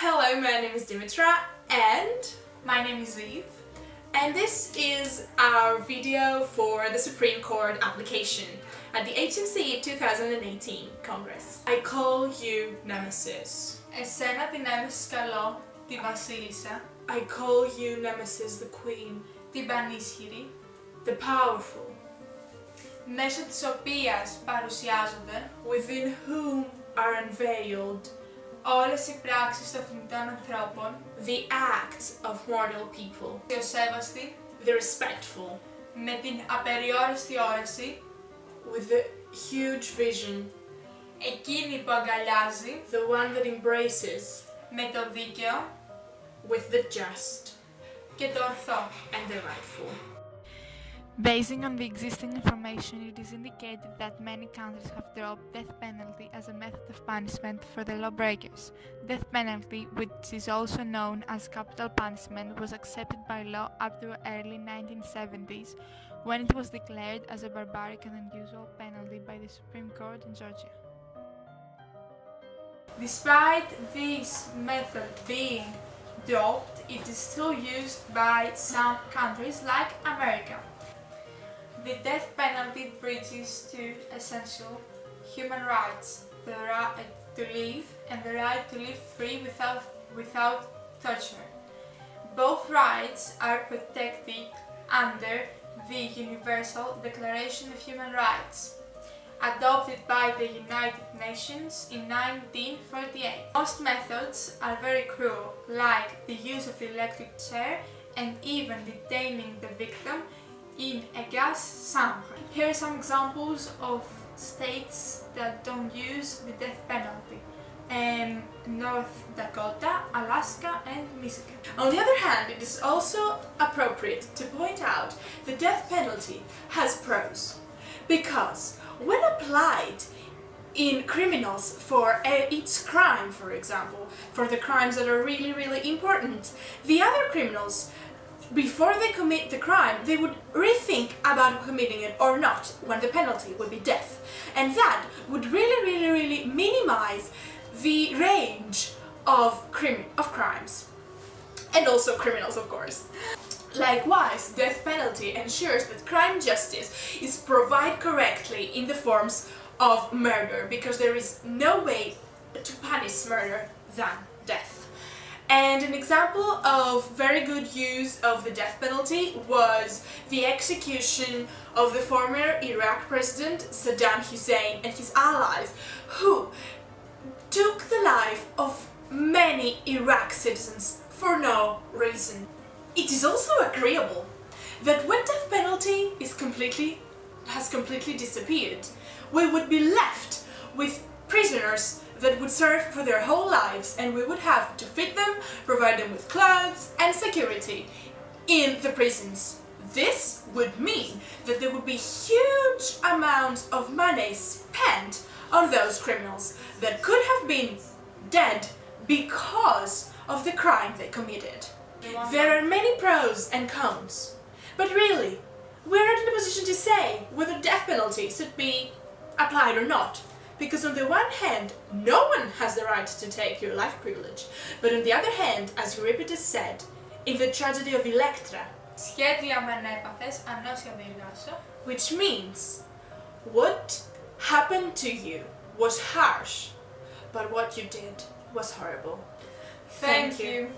Hello, my name is DIMITRA and my name is Eve. And this is our video for the Supreme Court application at the Hmce 2018 Congress. I call you Nemesis. Εσένα την έμεσης καλό, τη βασίλισσα. I call you Nemesis the Queen. Την πανίσχυρη. The powerful. Μέσω της οποίας παρουσιάζονται within whom are unveiled όλες οι πράξεις των θνητών ανθρώπων, the acts of mortal people, οι ασέβαστοι, the respectful, με την απεριόριστη όραση, with the huge vision, εκείνη που αγκαλιάζει, the one that embraces, με το δίκαιο, with the just, και το ορθό, and the rightful. Basing on the existing information, it is indicated that many countries have dropped death penalty as a method of punishment for the lawbreakers. Death penalty, which is also known as capital punishment, was accepted by law up to early 1970s, when it was declared as a barbaric and unusual penalty by the Supreme Court in Georgia. Despite this method being dropped, it is still used by some countries like America. The death penalty breaches two essential human rights, the right to live and the right to live free without torture. Both rights are protected under the Universal Declaration of Human Rights, adopted by the United Nations in 1948. Most methods are very cruel, like the use of the electric chair and even detaining the victim in a gas chamber. Here are some examples of states that don't use the death penalty. North Dakota, Alaska and Michigan. On the other hand, it is also appropriate to point out the death penalty has pros, because when applied in criminals for each crime, for example, for the crimes that are really important, the other criminals, before they commit the crime, they would rethink about committing it or not, when the penalty would be death. And that would really minimize the range of crimes. And also criminals, of course. Likewise, death penalty ensures that crime justice is provided correctly in the forms of murder, because there is no way to punish murder than death. And an example of very good use of the death penalty was the execution of the former Iraq president Saddam Hussein and his allies, who took the life of many Iraq citizens for no reason. It is also agreeable that when death penalty has completely disappeared, we would be left with prisoners that would serve for their whole lives, and we would have to feed them, provide them with clothes and security in the prisons. This would mean that there would be huge amounts of money spent on those criminals that could have been dead because of the crime they committed. There are many pros and cons, but really, we're not in a position to say whether death penalty should be applied or not. Because on the one hand, no one has the right to take your life privilege, but on the other hand, as Euripides said, in the tragedy of Electra, σχέδια μεν έπαθες, ανώσια διεργάσω, which means, what happened to you was harsh, but what you did was horrible. Thank you.